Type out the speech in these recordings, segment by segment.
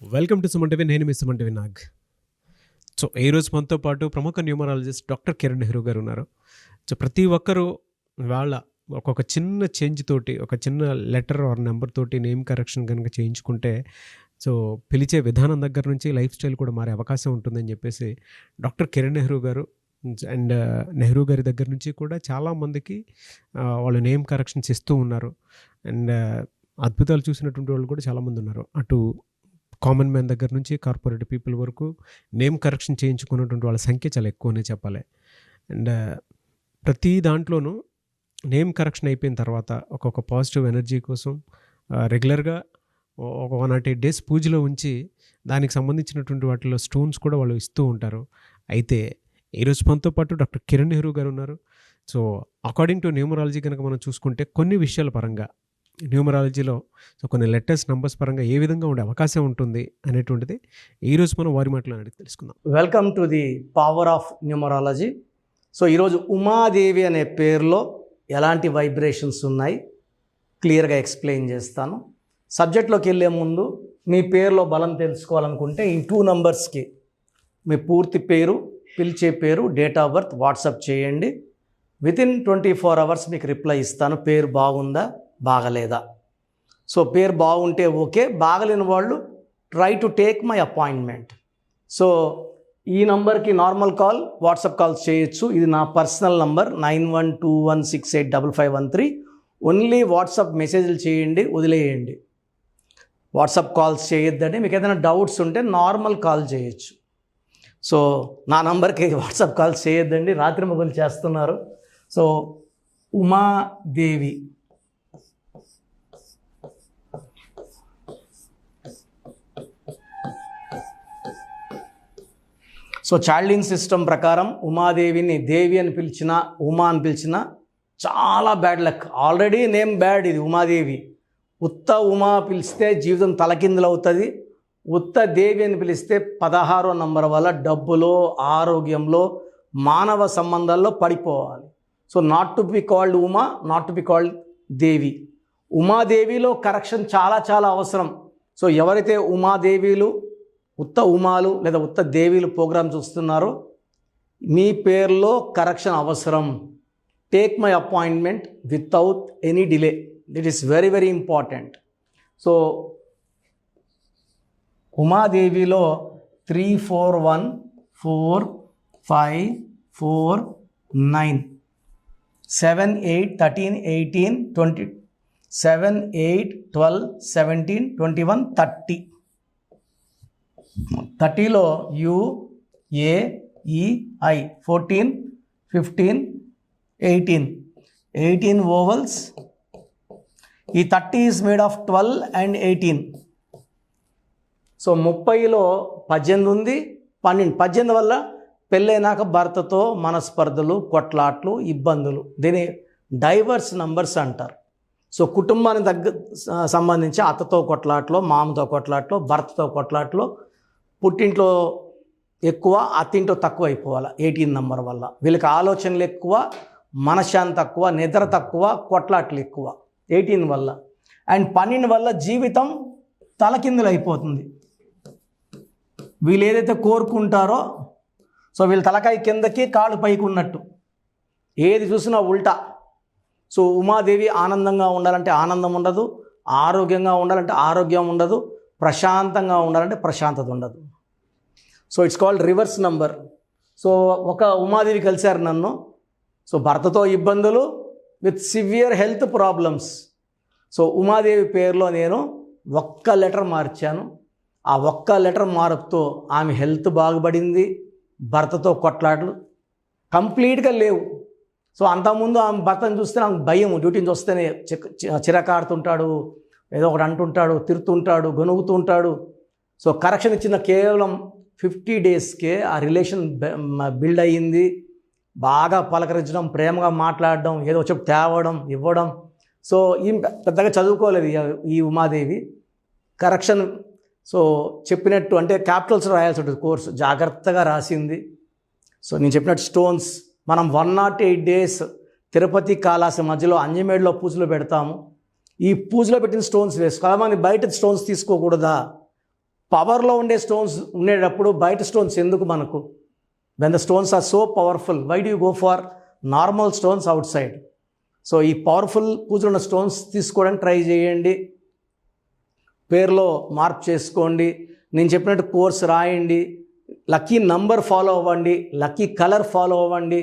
Welcome to Suman TV. నేను మీ Suman TV Nag. So ఈరోజు మనతో పాటు ప్రముఖ న్యూమరాలజిస్ట్ డాక్టర్ కిరణ్ నెహ్రూ గారు ఉన్నారు. సో ప్రతి ఒక్కరూ వాళ్ళ ఒక్కొక్క చిన్న చేంజ్ తోటి, ఒక చిన్న లెటర్ ఆర్ నెంబర్ తోటి నేమ్ కరెక్షన్ కనుక చేయించుకుంటే సో పిలిచే విధానం దగ్గర నుంచి లైఫ్ స్టైల్ కూడా మారే అవకాశం ఉంటుందని చెప్పేసి డాక్టర్ కిరణ్ నెహ్రూ గారు అండ్ నెహ్రూ గారి దగ్గర నుంచి కూడా చాలామందికి వాళ్ళు నేమ్ కరెక్షన్స్ ఇస్తూ ఉన్నారు. అండ్ అద్భుతాలు చూసినటువంటి వాళ్ళు కూడా చాలామంది ఉన్నారు. అటు కామన్ మ్యాన్ దగ్గర నుంచి కార్పొరేట్ పీపుల్ వరకు నేమ్ కరెక్షన్ చేయించుకున్నటువంటి వాళ్ళ సంఖ్య చాలా ఎక్కువనే చెప్పాలి. అండ్ ప్రతి దాంట్లోనూ నేమ్ కరెక్షన్ అయిపోయిన తర్వాత ఒక్కొక్క పాజిటివ్ ఎనర్జీ కోసం రెగ్యులర్గా ఒక 108 డేస్ పూజలో ఉంచి దానికి సంబంధించినటువంటి వాటిలో స్టోన్స్ కూడా వాళ్ళు ఇస్తూ ఉంటారు. అయితే ఈరోజు మనతో పాటు డాక్టర్ కిరణ్ నెహ్రూ గారు ఉన్నారు. సో అకార్డింగ్ టు న్యూమరాలజీ కనుక మనం చూసుకుంటే కొన్ని విషయాల పరంగా న్యూమరాలజీలో సో కొన్ని లెటర్స్ నంబర్స్ పరంగా ఏ విధంగా ఉండే అవకాశం ఉంటుంది అనేటువంటిది ఈరోజు మనం వారి మాటలో అడిగి తెలుసుకుందాం. Welcome to the power of numerology. So ఈరోజు ఉమాదేవి అనే పేరులో ఎలాంటి వైబ్రేషన్స్ ఉన్నాయి క్లియర్గా ఎక్స్ప్లెయిన్ చేస్తాను. సబ్జెక్ట్లోకి వెళ్ళే ముందు మీ పేరులో బలం తెలుసుకోవాలనుకుంటే ఈ 2 నంబర్స్కి మీ పూర్తి పేరు, పిలిచే పేరు, డేట్ ఆఫ్ బర్త్ వాట్సాప్ చేయండి. వితిన్ 24 అవర్స్ మీకు రిప్లై ఇస్తాను. పేరు బాగుందా, బాగలేదా. సో పేరు బాగుంటే ఓకే, బాగలేని వాళ్ళు try to take my appointment. So ఈ నంబర్కి నార్మల్ కాల్, వాట్సాప్ కాల్స్ చేయొచ్చు. ఇది నా పర్సనల్ నంబర్ 9121685513. ఓన్లీ వాట్సాప్ మెసేజ్లు చేయండి, వదిలేయండి. వాట్సాప్ కాల్స్ చేయొద్దండి. మీకు ఏదైనా డౌట్స్ ఉంటే నార్మల్ కాల్ చేయొచ్చు. సో నా నంబర్కి వాట్సాప్ కాల్స్ చేయొద్దండి, రాత్రి మొగలు చేస్తున్నారు. సో ఉమాదేవి సో చార్లిన్ సిస్టమ్ ప్రకారం ఉమాదేవిని దేవి అని పిలిచిన, ఉమా అని పిలిచిన చాలా bad luck. Already name bad. ఇది ఉమాదేవి. ఉత్త ఉమా పిలిస్తే జీవితం తలకిందులవుతుంది. ఉత్త దేవి అని పిలిస్తే 16వ నంబర్ వల్ల డబ్బులో, ఆరోగ్యంలో, మానవ సంబంధాల్లో పడిపోవాలి. So not to be called Uma, not to be called Devi. ఉమాదేవిలో కరెక్షన్ చాలా చాలా అవసరం. సో ఎవరైతే ఉమాదేవిలు, ఉత్త ఉమాలు లేదా ఉత్త దేవీలు ప్రోగ్రామ్ చూస్తున్నారో మీ పేరులో కరెక్షన్ అవసరం. Take my appointment without any delay. That is very very important. So ఉమాదేవిలో 3 4 1 4 5 4 9 7 8 13 18 20 7 8 12 17 21 30. 30లో UAEI 14 15 18 ఓవల్స్. ఈ 30 is made of 12 and 18. So 30లో 18 ఉంది, 18 వల్ల పెళ్ళైనాక భర్తతో మనస్పర్ధలు, కొట్లాట్లు, ఇబ్బందులు, దీని డైవర్స్ నంబర్స్ అంటారు. సో కుటుంబానికి సంబంధించి అత్తతో కొట్లాట్లో, మామతో కొట్లాట్లో, భర్తతో కొట్లాట్లో, పుట్టింట్లో ఎక్కువ, అత్తింట్లో తక్కువ అయిపోవాలి 18 నంబర్ వల్ల. వీళ్ళకి ఆలోచనలు ఎక్కువ, మనశ్శాంతి తక్కువ, నిద్ర తక్కువ, కొట్లాట్లు ఎక్కువ 18 వల్ల. అండ్ 12 వల్ల జీవితం తలకిందులు అయిపోతుంది. వీళ్ళు ఏదైతే కోరుకుంటారో సో వీళ్ళ తలకాయ కిందకి, కాళ్ళు పైకి ఉన్నట్టు, ఏది చూసినా ఉల్టా. సో ఉమాదేవి ఆనందంగా ఉండాలంటే ఆనందం ఉండదు, ఆరోగ్యంగా ఉండాలంటే ఆరోగ్యం ఉండదు, ప్రశాంతంగా ఉండాలంటే ప్రశాంతత ఉండదు. So it's called reverse number. So ఒక ఉమాదేవి కలిశారు నన్ను. సో భర్తతో ఇబ్బందులు with severe health problems. So Umadevi పేరులో నేను ఒక్క లెటర్ మార్చాను. ఆ ఒక్క లెటర్ మార్పుతో ఆమె హెల్త్ బాగుపడింది. భర్తతో కొట్లాటలు కంప్లీట్గా లేవు. సో అంతకుముందు ఆమె భర్తను చూస్తే నాకు భయం. డ్యూటీని చూస్తేనే చిరకాడుతుంటాడు, ఏదో ఒకటి అంటుంటాడు, తిరుతుంటాడు, గొనుగుతుంటాడు. సో కరెక్షన్ ఇచ్చిన కేవలం 50 డేస్కే ఆ రిలేషన్ బిల్డ్ అయ్యింది. బాగా పలకరించడం, ప్రేమగా మాట్లాడడం, ఏదో చెప్పి తేవడం, ఇవ్వడం. సో ఈ పెద్దగా చదువుకోలేదు ఈ ఉమాదేవి. కరెక్షన్ సో చెప్పినట్టు అంటే క్యాపిటల్స్ రాయాల్సి ఉంటుంది, కోర్సు జాగ్రత్తగా రాసింది. సో నేను చెప్పినట్టు స్టోన్స్ మనం 108 డేస్ తిరుపతి, కాళాసి మధ్యలో అంజమేడులో పూజలో పెడతాము. ఈ పూజలో పెట్టిన స్టోన్స్ వేసుకో. చాలామంది బయట స్టోన్స్ తీసుకోకూడదా, పవర్లో ఉండే స్టోన్స్ ఉండేటప్పుడు బయట స్టోన్స్ ఎందుకు మనకు? When the stones are so powerful, why do you go for normal stones outside? So ఈ పవర్ఫుల్ పూజలు ఉన్న స్టోన్స్ తీసుకోవడానికి ట్రై చేయండి. పేరులో మార్పు చేసుకోండి. నేను చెప్పినట్టు కోర్స్ రాయండి. లక్కీ నంబర్ ఫాలో అవ్వండి. లక్కీ కలర్ ఫాలో అవ్వండి.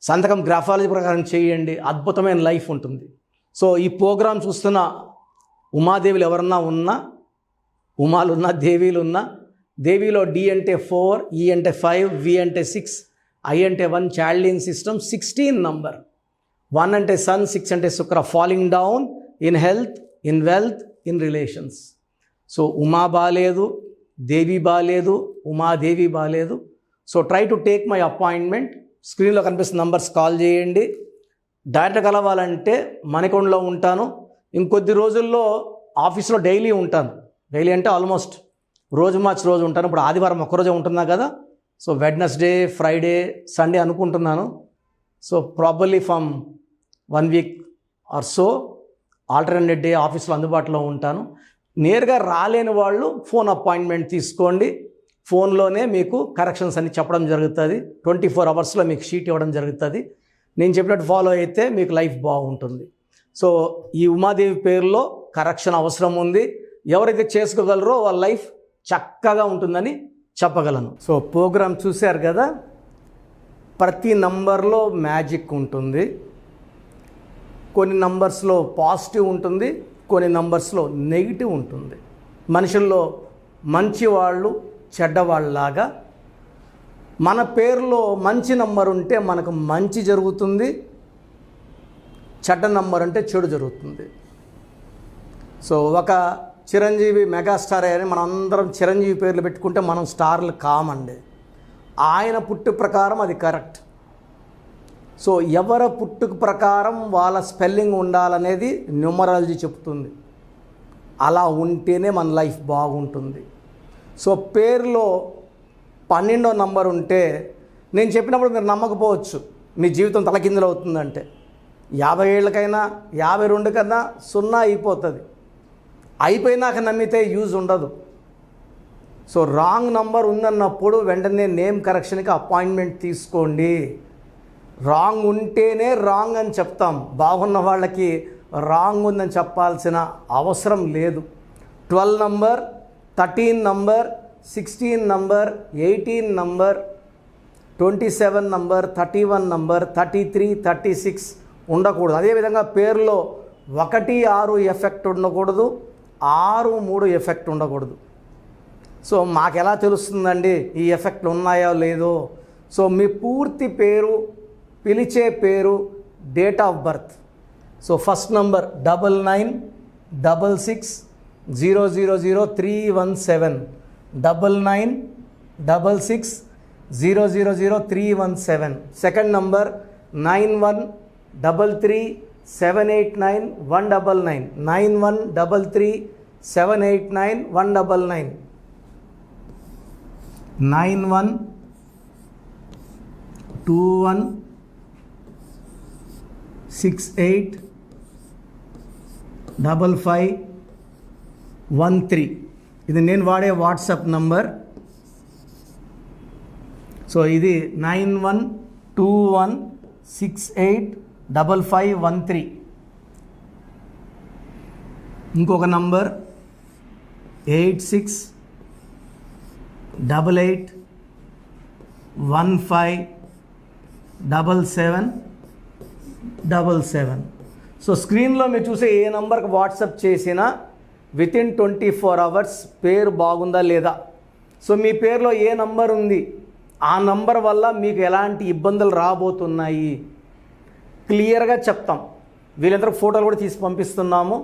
సంతకం గ్రాఫాలజీ ప్రకారం చేయండి. అద్భుతమైన లైఫ్ ఉంటుంది. సో ఈ ప్రోగ్రాం చూస్తున్న ఉమాదేవులు ఎవరన్నా ఉన్నా, ఉమాలు ఉన్నా, దేవీలు ఉన్నా, దేవిలో డి అంటే 4, ఈ అంటే 5, వి అంటే 6, ఐ అంటే 1, చాల్డియన్ సిస్టమ్ 16 నంబర్. 1 అంటే సన్, 6 అంటే శుక్ర. Falling down in health, in wealth, in relations. So Uma బాలేదు, దేవి బాలేదు, ఉమాదేవి బాలేదు. So try to take my appointment. స్క్రీన్లో కనిపిస్తున్న నంబర్స్ కాల్ చేయండి. డైరెక్ట్ కలవాలంటే మణికొండలో ఉంటాను. ఇంకొద్ది రోజుల్లో ఆఫీస్లో డైలీ ఉంటాను. డైలీ అంటే ఆల్మోస్ట్ రోజు మార్చి రోజు ఉంటాను. ఇప్పుడు ఆదివారం ఒక్కరోజే ఉంటున్నా కదా. సో వెడ్నెస్డే, ఫ్రైడే, సండే అనుకుంటున్నాను. So probably from 1 week or so alternate day ఆఫీస్లో అందుబాటులో ఉంటాను. నేరుగా రాలేని వాళ్ళు ఫోన్ అపాయింట్మెంట్ తీసుకోండి. ఫోన్లోనే మీకు కరెక్షన్స్ అన్ని చెప్పడం జరుగుతుంది. 24 అవర్స్లో మీకు షీట్ ఇవ్వడం జరుగుతుంది. నేను చెప్పినట్టు ఫాలో అయితే మీకు లైఫ్ బాగుంటుంది. సో ఈ ఉమాదేవి పేరులో కరెక్షన్ అవసరం ఉంది. ఎవరైతే చేసుకోగలరో వాళ్ళ లైఫ్ చక్కగా ఉంటుందని చెప్పగలను. సో ప్రోగ్రామ్ చూశారు కదా. ప్రతి నంబర్లో మ్యాజిక్ ఉంటుంది. కొన్ని నంబర్స్లో పాజిటివ్ ఉంటుంది, కొన్ని నంబర్స్లో నెగిటివ్ ఉంటుంది. మనుషుల్లో మంచి వాళ్ళు చెడ్డవాళ్ళలాగా మన పేరులో మంచి నంబర్ ఉంటే మనకు మంచి జరుగుతుంది, చెడ్డ నంబర్ అంటే చెడు జరుగుతుంది. సో ఒక చిరంజీవి మెగాస్టార్ అని మనం అందరం చిరంజీవి పేర్లు పెట్టుకుంటే మనం స్టార్లు కామండి. ఆయన పుట్టు ప్రకారం అది కరెక్ట్. సో ఎవరి పుట్టుక ప్రకారం వాళ్ళ స్పెల్లింగ్ ఉండాలనేది న్యూమరాలజీ చెప్తుంది. అలా ఉంటేనే మన లైఫ్ బాగుంటుంది. సో పేరులో 12వ నంబర్ ఉంటే నేను చెప్పినప్పుడు మీరు నమ్మకపోవచ్చు, మీ జీవితం తలకిందులు అవుతుందంటే. 50 ఏళ్ళకైనా 52 కన్నా 0 అయిపోతుంది. అయిపోయినాక నమ్మితే యూజ్ ఉండదు. సో రాంగ్ నంబర్ ఉందన్నప్పుడు వెంటనే నేమ్ కరెక్షన్కి అపాయింట్మెంట్ తీసుకోండి. రాంగ్ ఉంటేనే రాంగ్ అని చెప్తాం. బాగున్న వాళ్ళకి రాంగ్ ఉందని చెప్పాల్సిన అవసరం లేదు. 12 number, 13 number, 16 number, 18 number, 27 number, 31 number, 33, 36 ఉండకూడదు. అదేవిధంగా పేరులో 1, 6 ఎఫెక్ట్ ఉండకూడదు, 6, 3 ఎఫెక్ట్ ఉండకూడదు. సో మాకు ఎలా తెలుస్తుందండి ఈ ఎఫెక్ట్లు ఉన్నాయో లేదో? సో మీ పూర్తి పేరు, పిలిచే పేరు, date of birth. So first number 9966000317, 9966000317. Second number 9133789199, 9133789199, 9121685513. ఇది నేను వాడే వాట్సాప్ నంబర్. సో ఇది 9121685513. ఇంకొక నంబర్ 8688157777. సో స్క్రీన్లో మీరు చూసే ఏ నంబర్కి వాట్సాప్ చేసినా వితిన్ 24 అవర్స్ పేరు బాగుందా లేదా, సో మీ పేరులో ఏ నంబర్ ఉంది, ఆ నంబర్ వల్ల మీకు ఎలాంటి ఇబ్బందులు రాబోతున్నాయి క్లియర్గా చెప్తాం. వీళ్ళందరూ ఫోటోలు కూడా తీసి పంపిస్తున్నాము.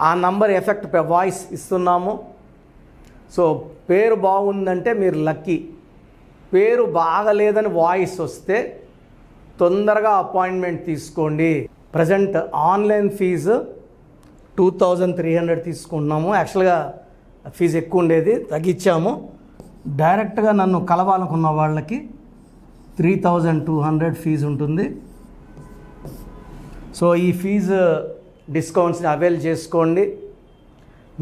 ఆ నంబర్ ఎఫెక్ట్ వాయిస్ ఇస్తున్నాము. సో పేరు బాగుందంటే మీరు లక్కీ. పేరు బాగలేదని వాయిస్ వస్తే తొందరగా అపాయింట్మెంట్ తీసుకోండి. ప్రజెంట్ ఆన్లైన్ ఫీజు 2300 తీసుకుంటున్నాము. యాక్చువల్గా ఫీజు ఎక్కువ ఉండేది, తగ్గించాము. డైరెక్ట్గా నన్ను కలవాలనుకున్న వాళ్ళకి 3200 ఫీజు ఉంటుంది. సో ఈ ఫీజు డిస్కౌంట్స్ని అవైల్ చేసుకోండి.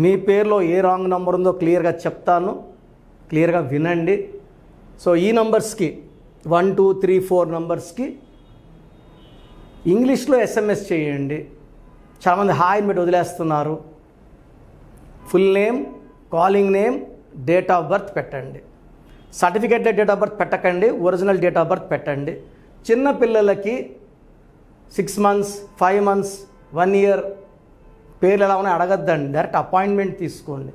మీ పేరులో ఏ రాంగ్ నెంబర్ ఉందో క్లియర్గా చెప్తాను, క్లియర్గా వినండి. సో ఈ నంబర్స్కి 1 2 3 4 నంబర్స్కి ఇంగ్లీష్లో ఎస్ఎంఎస్ చేయండి. చాలామంది హాయ్ పెట్టి వదిలేస్తున్నారు. Full name, calling name, date of birth పెట్టండి. సర్టిఫికేట్ డేట్ ఆఫ్ బర్త్ పెట్టకండి, ఒరిజినల్ డేట్ ఆఫ్ బర్త్ పెట్టండి. చిన్న పిల్లలకి 6 months 5 months 1 year పేర్లు ఎలా ఉన్నాయి అడగద్దండి, డైరెక్ట్ అపాయింట్మెంట్ తీసుకోండి.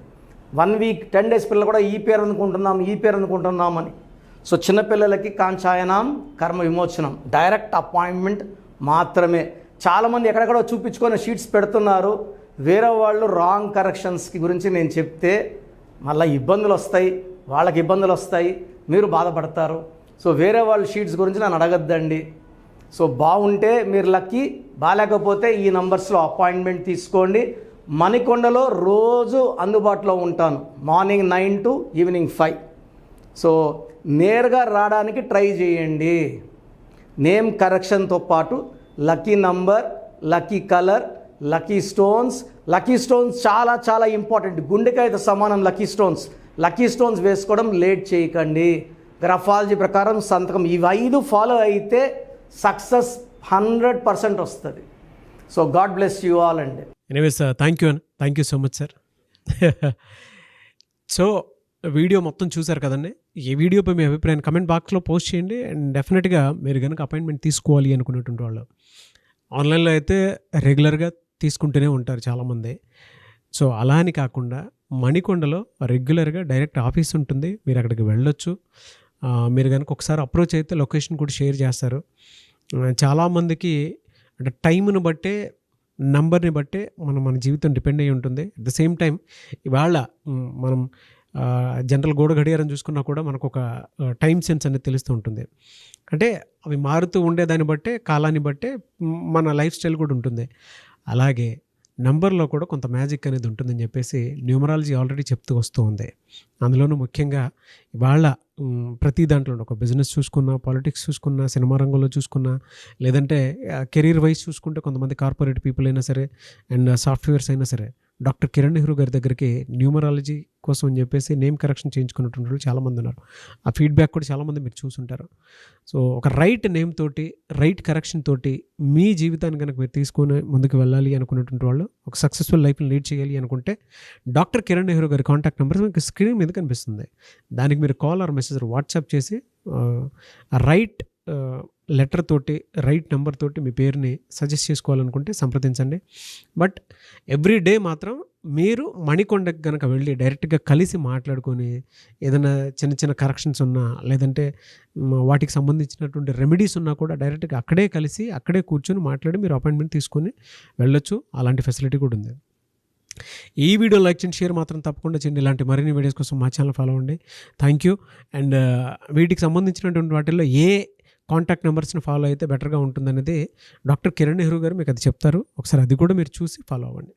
1 week 10 days పిల్లలు కూడా ఈ పేరు అనుకుంటున్నామని. సో చిన్నపిల్లలకి కాంచాయనం కర్మ విమోచనం, డైరెక్ట్ అపాయింట్మెంట్ మాత్రమే. చాలామంది ఎక్కడెక్కడో చూపించుకొని షీట్స్ పెడుతున్నారు. వేరే వాళ్ళు రాంగ్ కరెక్షన్స్కి గురించి నేను చెప్తే మళ్ళీ ఇబ్బందులు వస్తాయి, వాళ్ళకి ఇబ్బందులు వస్తాయి, మీరు బాధపడతారు. సో వేరే వాళ్ళ షీట్స్ గురించి నన్ను అడగద్దండి. సో బాగుంటే మీరు లక్కీ, బాగాలేకపోతే ఈ నంబర్స్లో అపాయింట్మెంట్ తీసుకోండి. మణికొండలో రోజు అందుబాటులో ఉంటాను, మార్నింగ్ 9 to ఈవినింగ్ 5. సో నేరుగా రావడానికి ట్రై చేయండి. నేమ్ కరెక్షన్తో పాటు lucky number, lucky colour, lucky stones చాలా చాలా ఇంపార్టెంట్. గుండెకాయతో సమానం లక్కీ స్టోన్స్ వేసుకోవడం లేట్ చేయకండి. గ్రఫాలజీ ప్రకారం సంతకం, ఇవి 5 ఫాలో అయితే సక్సెస్ 100% వస్తుంది. So god bless you all అండి. Anyways thank you so much sir. So video మొత్తం చూసారు కదండి. ఈ వీడియోపై మీ అభిప్రాయాన్ని కమెంట్ బాక్స్లో పోస్ట్ చేయండి. అండ్ డెఫినెట్గా మీరు కనుక అపాయింట్మెంట్ తీసుకోవాలి అనుకునేటువంటి వాళ్ళు ఆన్లైన్లో అయితే రెగ్యులర్గా తీసుకుంటూనే ఉంటారు చాలామంది. సో అలా అని కాకుండా మణికొండలో రెగ్యులర్గా డైరెక్ట్ ఆఫీస్ ఉంటుంది, మీరు అక్కడికి వెళ్ళొచ్చు. మీరు కనుక ఒకసారి అప్రోచ్ అయితే లొకేషన్ కూడా షేర్ చేస్తారు. చాలామందికి అంటే టైంను బట్టే, నంబర్ని బట్టే మన జీవితం డిపెండ్ అయ్యి ఉంటుంది. అట్ ద సేమ్ టైం ఇవాళ మనం జనరల్ గోడ గడియారం చూసుకున్నా కూడా మనకు ఒక టైం సెన్స్ అనేది తెలుస్తూ ఉంటుంది. అంటే అవి మారుతూ ఉండేదాన్ని బట్టే, కాలాన్ని బట్టే మన లైఫ్ స్టైల్ కూడా ఉంటుంది. అలాగే నంబర్లో కూడా కొంత మ్యాజిక్ అనేది ఉంటుందని చెప్పేసి న్యూమరాలజీ ఆల్రెడీ చెప్తూ వస్తూ ఉంది. అందులోనూ ముఖ్యంగా ఇవాళ ప్రతి దాంట్లో ఒక బిజినెస్ చూసుకున్నా, పాలిటిక్స్ చూసుకున్నా, సినిమా రంగంలో చూసుకున్నా, లేదంటే కెరీర్ వైజ్ చూసుకుంటే కొంతమంది కార్పొరేట్ పీపుల్ అయినా సరే అండ్ సాఫ్ట్వేర్స్ అయినా సరే డాక్టర్ కిరణ్ నెహ్రూ గారి దగ్గరికి న్యూమరాలజీ కోసం అని చెప్పేసి నేమ్ కరెక్షన్ చేయించుకున్నటువంటి వాళ్ళు చాలామంది ఉన్నారు. ఆ ఫీడ్బ్యాక్ కూడా చాలామంది మీరు చూసుంటారు. సో ఒక రైట్ నేమ్ తోటి, రైట్ కరెక్షన్ తోటి మీ జీవితాన్ని కనుక మీరు తీసుకొని ముందుకు వెళ్ళాలి అనుకున్నటువంటి వాళ్ళు, ఒక సక్సెస్ఫుల్ లైఫ్ని లీడ్ చేయాలి అనుకుంటే డాక్టర్ కిరణ్ నెహ్రూ గారి కాంటాక్ట్ నెంబర్ మీకు స్క్రీన్ మీద కనిపిస్తుంది. దానికి మీరు కాల్ ఆర్ మెసేజ్ వాట్సాప్ చేసి రైట్ లెటర్ తోటి, రైట్ నెంబర్ తోటి మీ పేరుని సజెస్ట్ చేసుకోవాలనుకుంటే సంప్రదించండి. బట్ ఎవ్రీ డే మాత్రం మీరు మణికొండకి కనుక వెళ్ళి డైరెక్ట్గా కలిసి మాట్లాడుకొని ఏదైనా చిన్న చిన్న కరెక్షన్స్ ఉన్నా, లేదంటే వాటికి సంబంధించినటువంటి రెమెడీస్ ఉన్నా కూడా డైరెక్ట్గా అక్కడే కలిసి అక్కడే కూర్చొని మాట్లాడి మీరు అపాయింట్మెంట్ తీసుకొని వెళ్ళొచ్చు. అలాంటి ఫెసిలిటీ కూడా ఉంది. ఈ వీడియో లైక్ చేయండి, షేర్ మాత్రం తప్పకుండా చేయండి. ఇలాంటి మరిన్ని వీడియోస్ కోసం మా ఛానల్ ఫాలో అవ్వండి. Thank you. అండ్ వీటికి సంబంధించినటువంటి వాటిల్లో ఏ కాంటాక్ట్ నెంబర్స్ని ఫాలో అయితే బెటర్గా ఉంటుందనేది డాక్టర్ కిరణ్ నెహ్రూ గారు మీకు అది చెప్తారు. ఒకసారి అది కూడా మీరు చూసి ఫాలో అవ్వండి.